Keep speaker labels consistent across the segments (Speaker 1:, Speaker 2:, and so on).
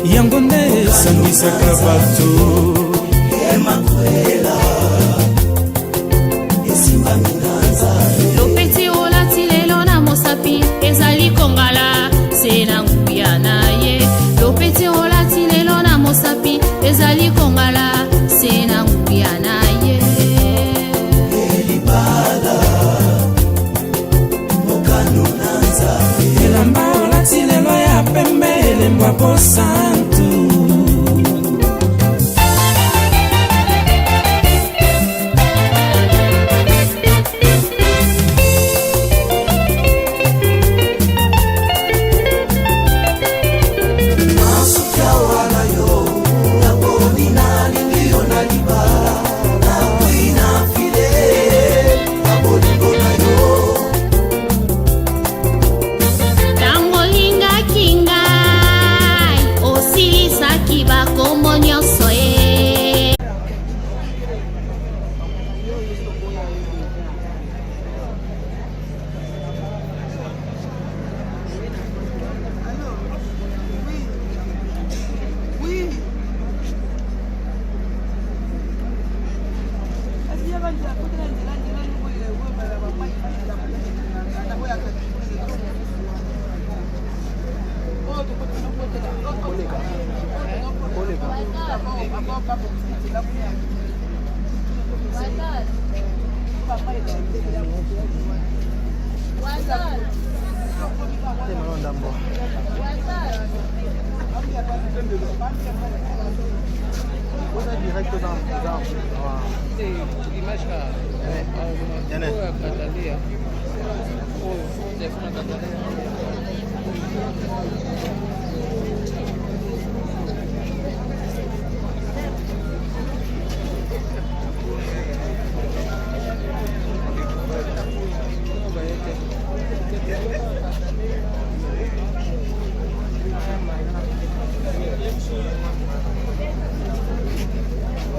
Speaker 1: yango nde esangisaka bato emakwela esimbami na nzambe
Speaker 2: lopeti olati lelo na mosapi ezali kongala se na nguya na ye lopeti olati lelo na mosapi ezali kongala se na nguya na ye
Speaker 1: elibala mokano na nzambe elamba olati lelo ya pembe elembwa posantu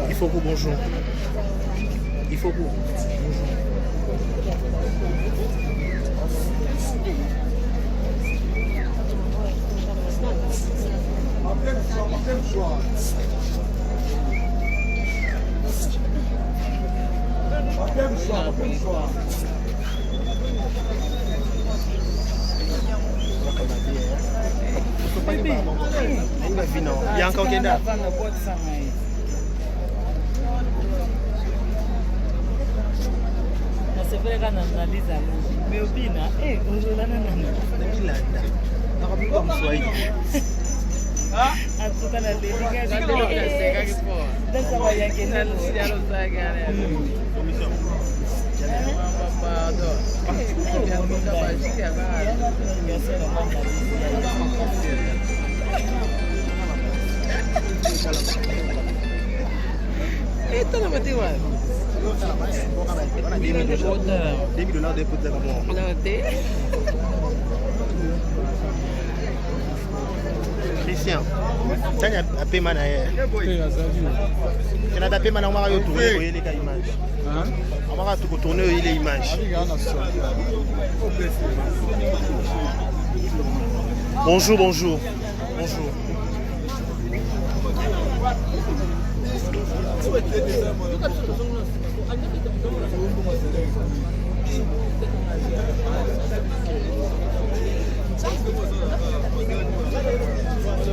Speaker 3: Il faut que bonjour. Il faut que bonjour. Il y a encore quelqu'un.
Speaker 4: C'est vrai qu'on analyse mais au bina, on joue la nana. En tout cas, la
Speaker 3: Christian, tu as un paiement derrière. Tu as un paiement dans le tourner les images. On va tourner les images. Bonjour, bonjour. Bonjour.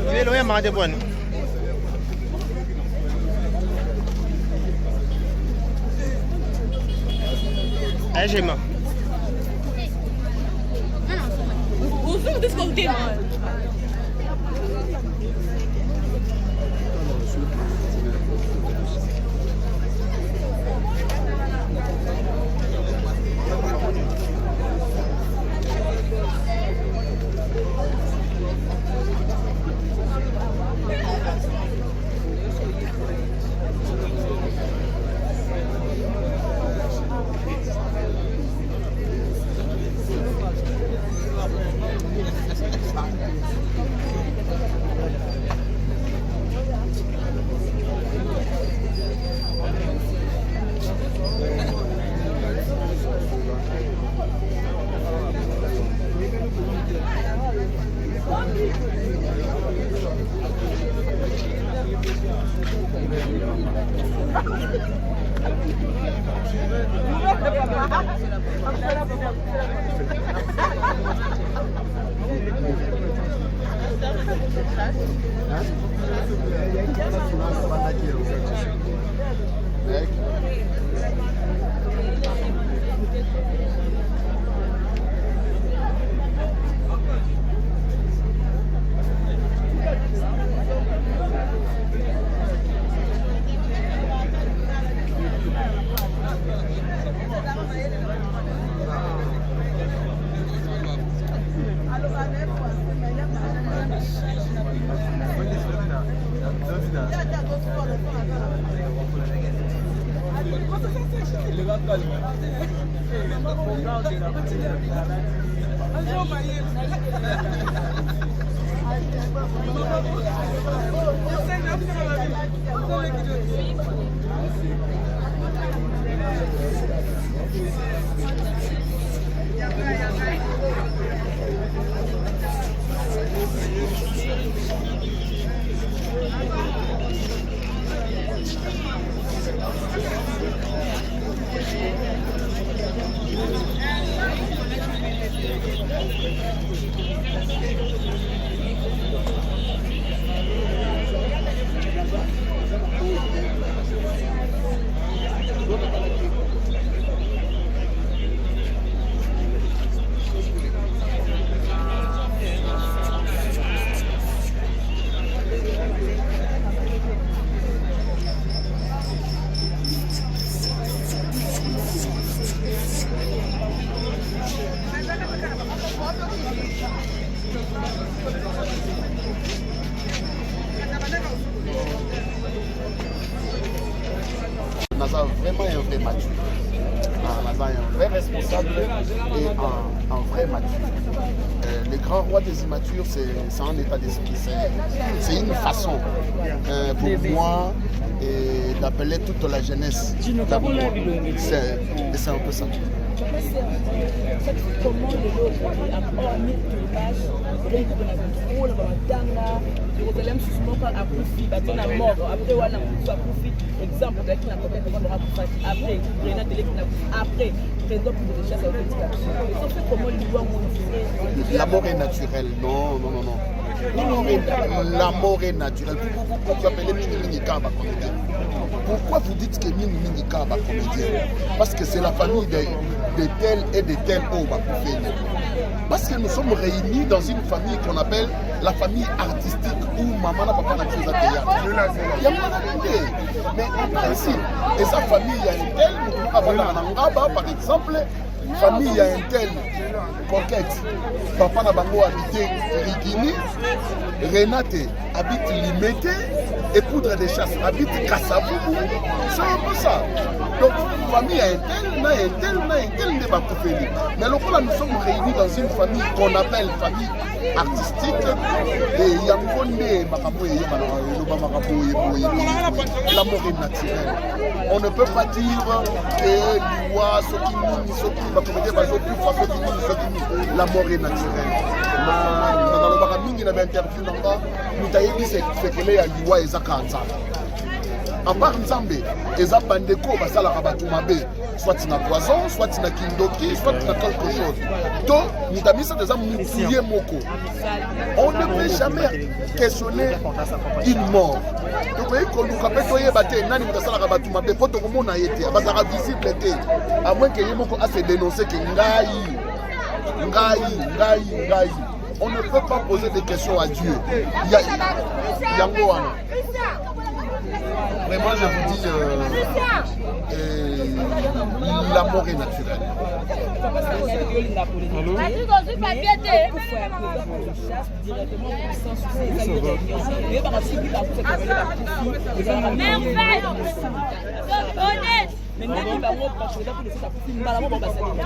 Speaker 3: Il est loin, ma de bonne. Allez, j'ai ma.
Speaker 2: Bonjour, descontez.
Speaker 5: Vraiment un vrai mature. Un vrai responsable et un vrai mature. Les grands rois des immatures, c'est un état d'esprit. C'est une façon pour moi d'appeler toute la jeunesse. C'est un peu ça.
Speaker 6: Comment les autres apportent l'élevage, Jérusalem susmoka akufi batona mort après wana kufa akufi exemple de qui na côté de Rwanda après Brena télé après président pour les chasses automatique ça fait comment lui doit montrer
Speaker 5: la mort est naturelle non la mort est naturelle. Pourquoi vous appelez Mini Kaba comédien? Pourquoi vous dites que Mini Kaba comédien? Parce que c'est la famille de tel et de tel parce que nous sommes réunis dans une famille qu'on appelle la famille artistique où maman n'a pas de choses à théâtre. Il y a mais en principe, et sa famille, il y a un tel, par exemple, famille, il y a un tel, Coquette, papa n'a pas habité Rigini, Renate habite Limete, et Poudre des Chasses habite Kassaboubou. C'est un peu ça. Donc, famille a un tel, n'est pas proféré. Mais là, nous sommes réunis dans une famille qu'on appelle famille artistique. Et il y a l'amour est naturel. On ne peut pas dire que l'amour est naturel. Dans le baraming, il avait interviewé à part Nzambe, les abandeko basala kabatumabe, soit na poison, soit na kindoki, soit na quelque chose. Donc, nous avons mis ça des amouillés moko. On ne peut jamais questionner une mort. Donc, vous voyez qu'on nous appelle toye bate, nani mutasala kabatumabe, poto komo na yete, basara visible té. À moins que yemoko a se dénoncer que ngai. On ne peut pas poser des questions à Dieu. Vraiment, je vous dis, l'amour est naturel.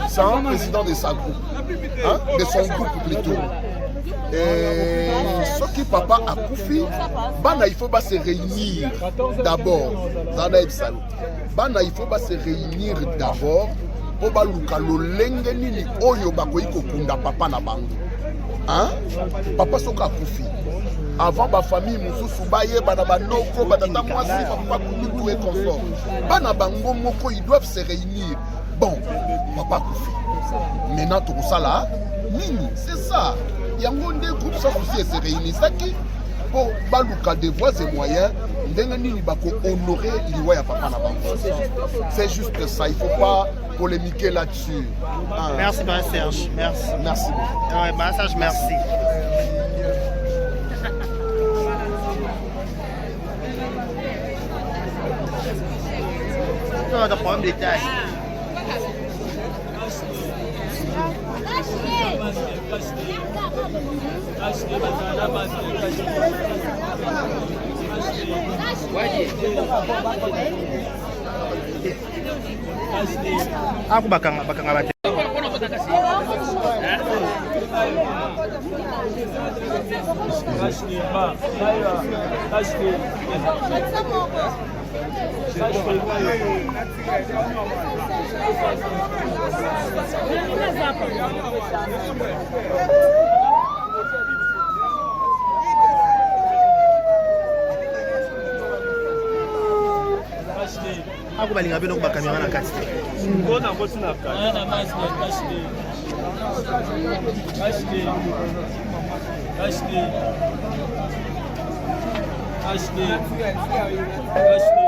Speaker 5: C'est un président de sa groupe, de son groupe plutôt. Et ce qui papa a koufi, il faut pas se réunir d'abord. Il faut pas se réunir d'abord pour baluka lolenge nini oyo bakoyi kokunda papa na bango. hein? Papa soka akufi avant ba famille mususu baye bana banoko batata mwasi papa kulutu et confort bana bango moko ils doivent se réunir. Bon, papa akufi maintenant tout ça là nini c'est ça yango nde groupe ça aussi se réunissaki pour baluka des voies et moyens ndenge nini bako honorer liwa ya papa na bango. C'est juste ça, il faut pas polémiquer là-dessus. Hein.
Speaker 3: Merci ben Serge, merci.
Speaker 5: Merci beaucoup.
Speaker 3: Ouais, ben Serge, merci. Non, t'as problème de taille. Aku bakanga bate. Aku balinga bino ba kamera na kati. Ngona ko tuna kati. Na mas na kashde. Kashde. Kashde. Kashde. Kashde.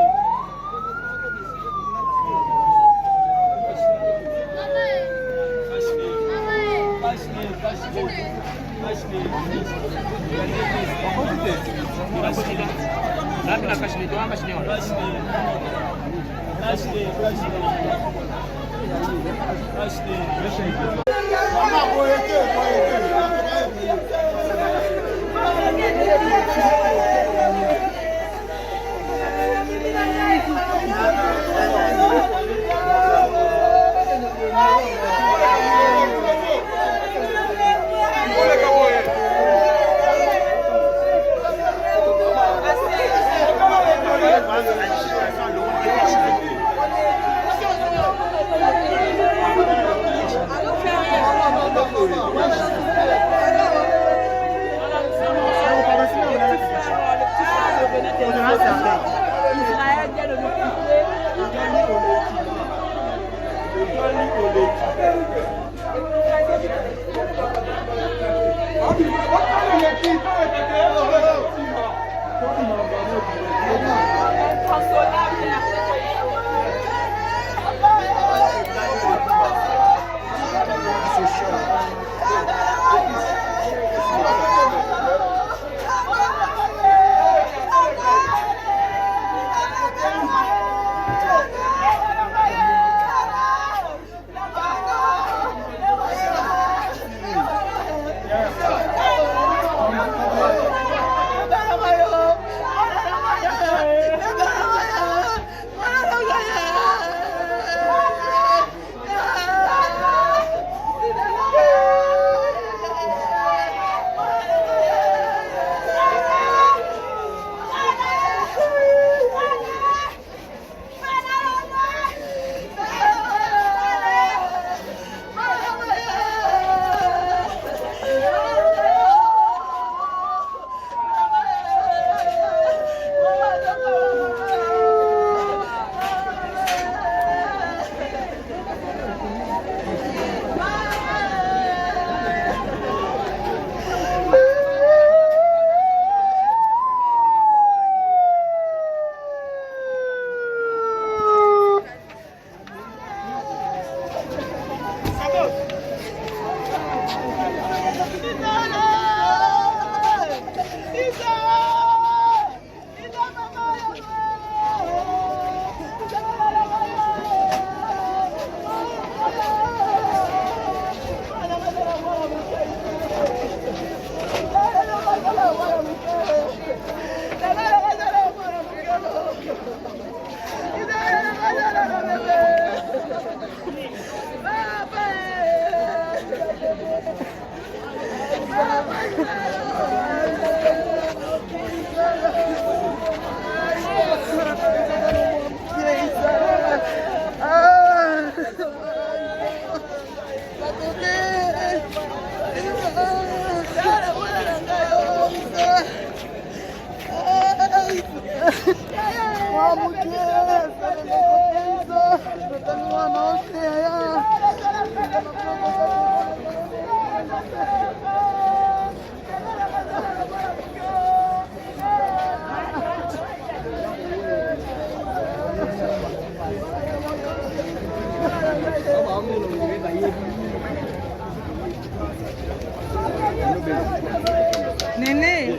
Speaker 4: Nene.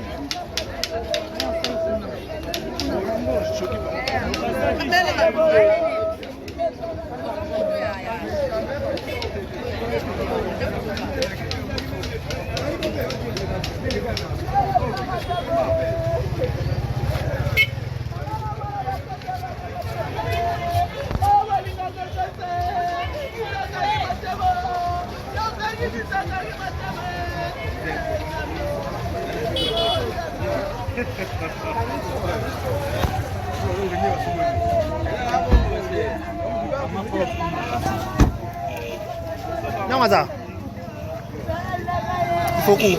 Speaker 3: Non, Maza. Il faut coup.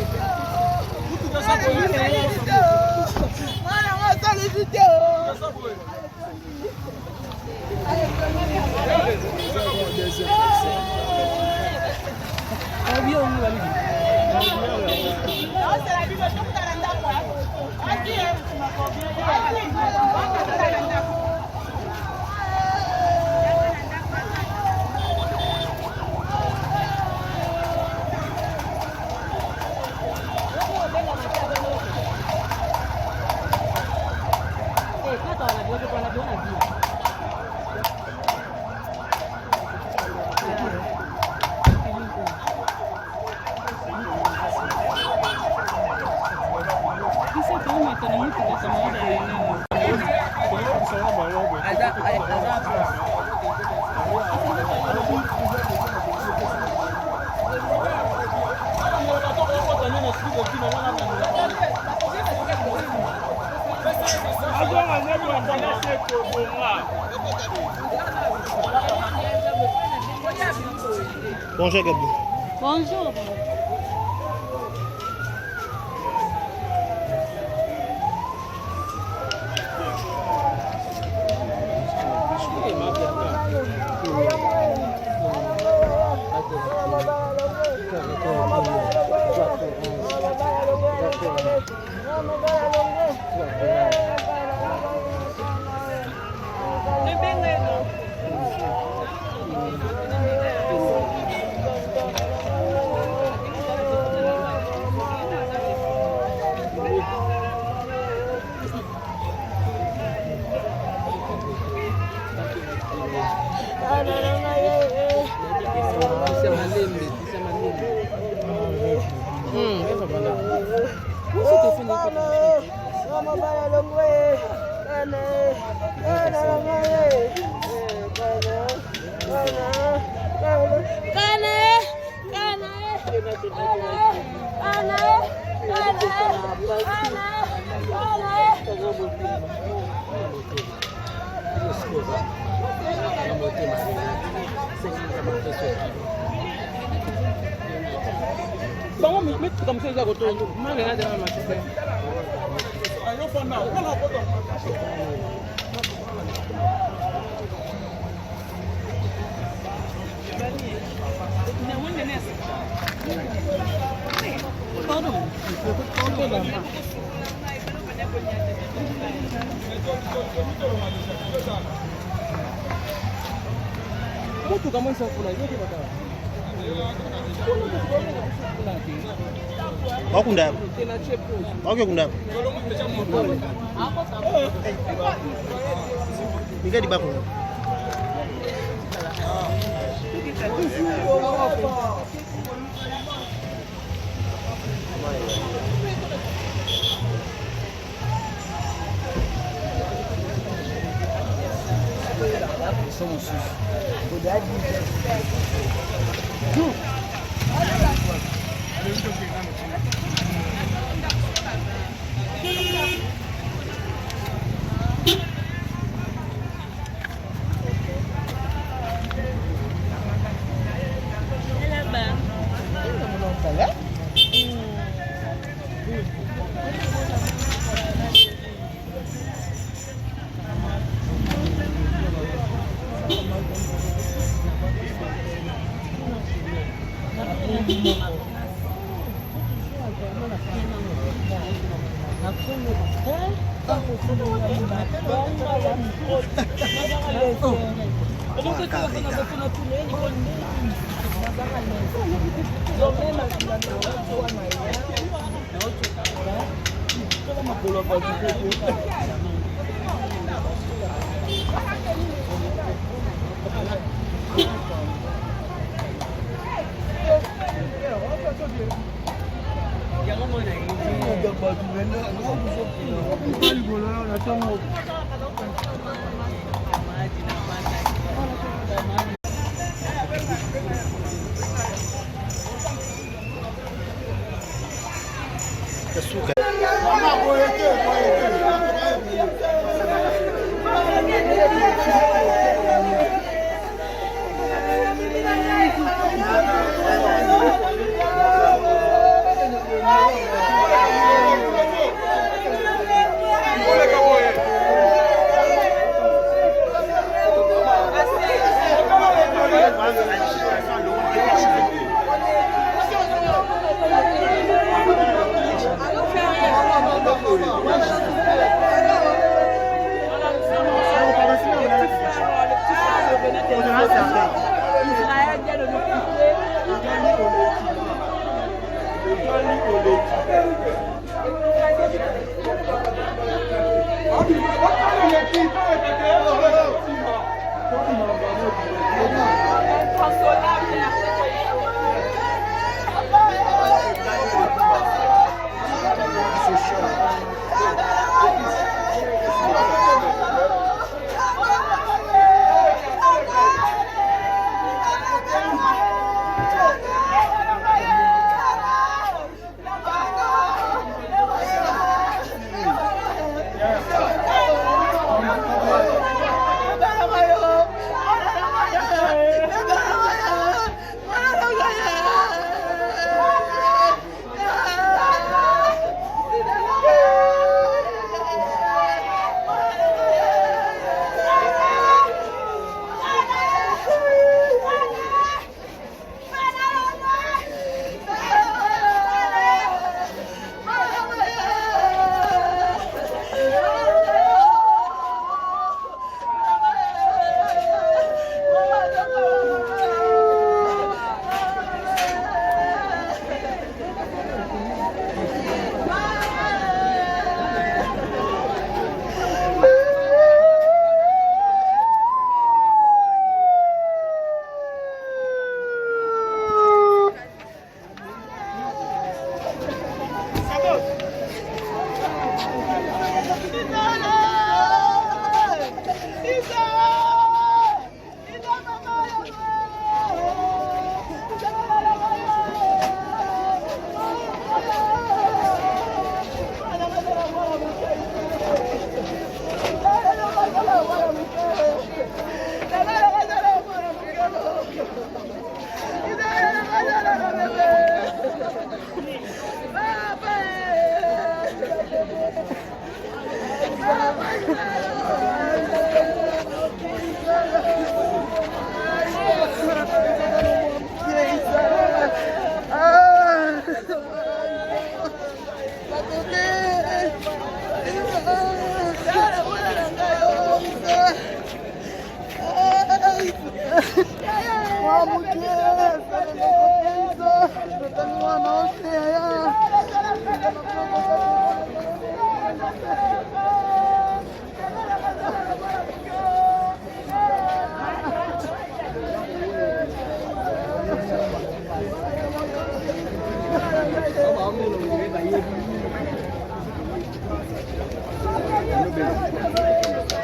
Speaker 3: Bonjour Gabi.
Speaker 2: Bonjour.
Speaker 3: Wakunda. Wakunda. Ngadi bako.
Speaker 6: Don't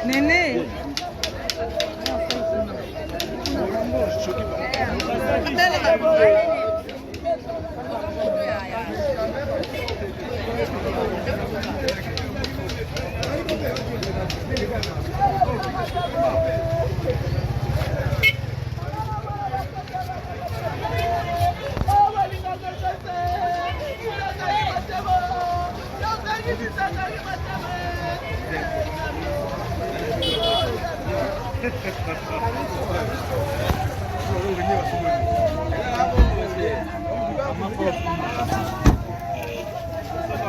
Speaker 6: Nene.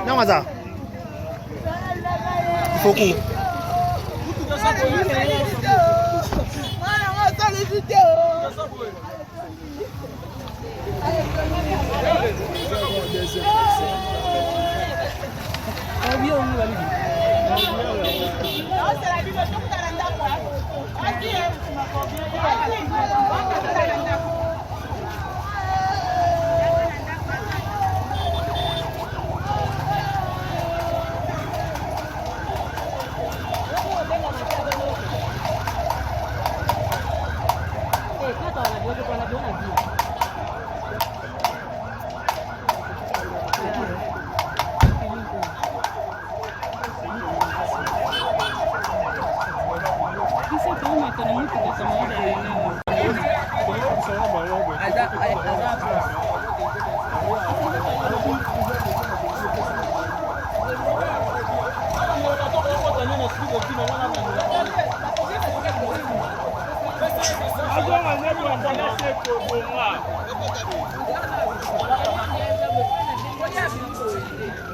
Speaker 3: Non, Maza. Il faut coup.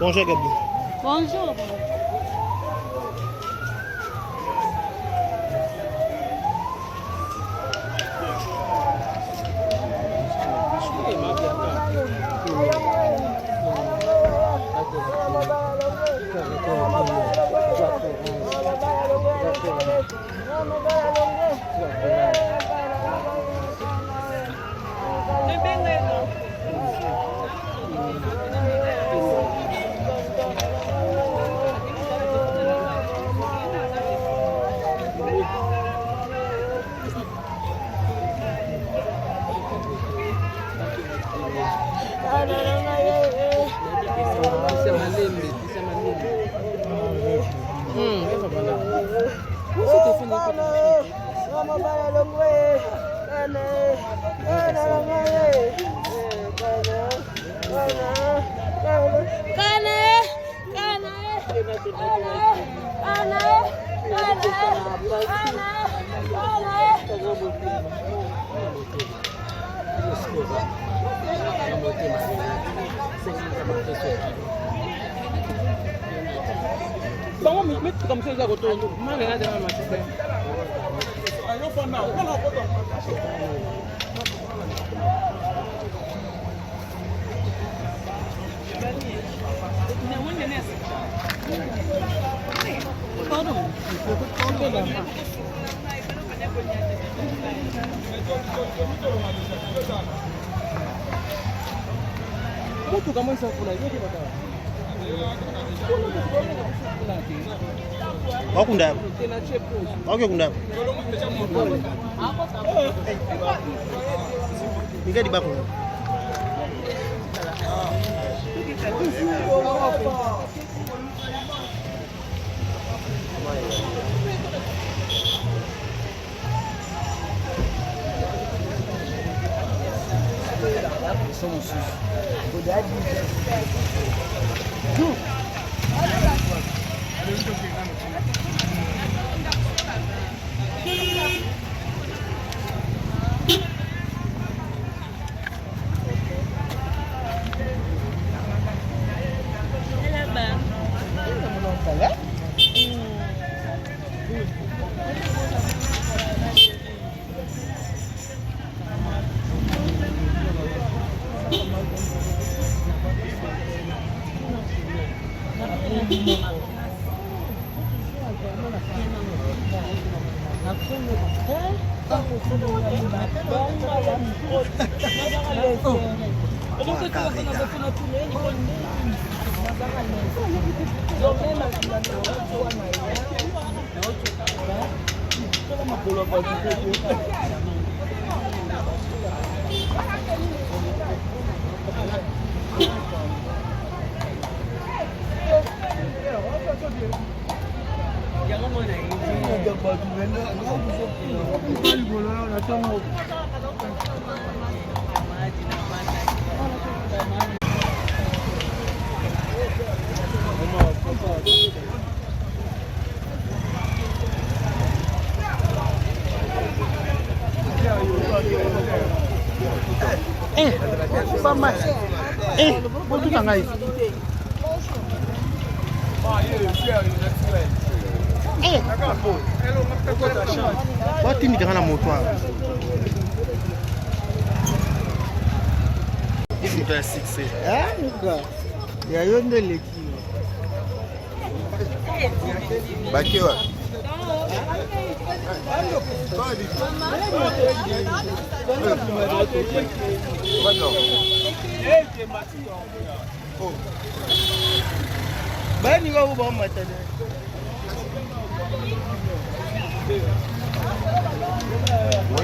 Speaker 3: Bonjour Gabi.
Speaker 2: Bonjour.
Speaker 3: Wakunda. Wakunda. Inga di bako. Wati mikana moto a. Hivi ndio 6. Nika. Ya yonde leki.
Speaker 5: Bakiwa.
Speaker 3: Bani wa uba matane.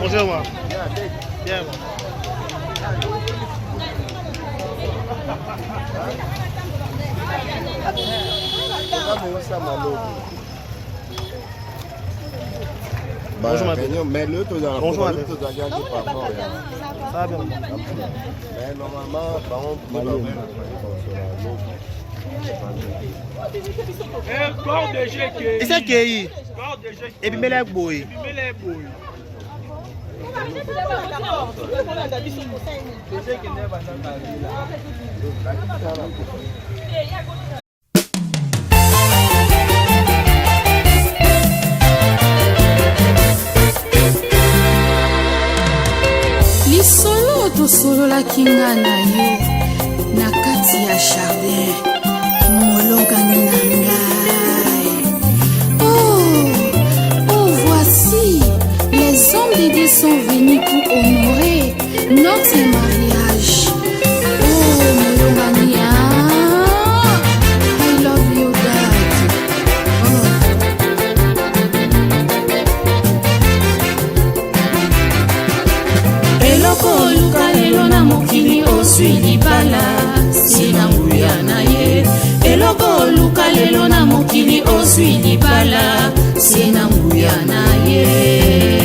Speaker 3: Bonjour moi. Bien.
Speaker 5: Bonjour madame. Mais le tout dans
Speaker 3: bonjour madame.
Speaker 5: Mais normalement, par contre,
Speaker 3: Et c'est qui? Et puis mets boy.
Speaker 2: lisolo tosololaki nga na yo na kati ya jardin molongani na ngai. Oh, voici les hommes de Dieu sont venus pour honorer notre mariage. Oh, molongani, I love you, Dad. Eloko luka lelo na mokili oswi libala sina nguya na ye. Eloko luka lelo na mokili oswi libala sina nguya na ye.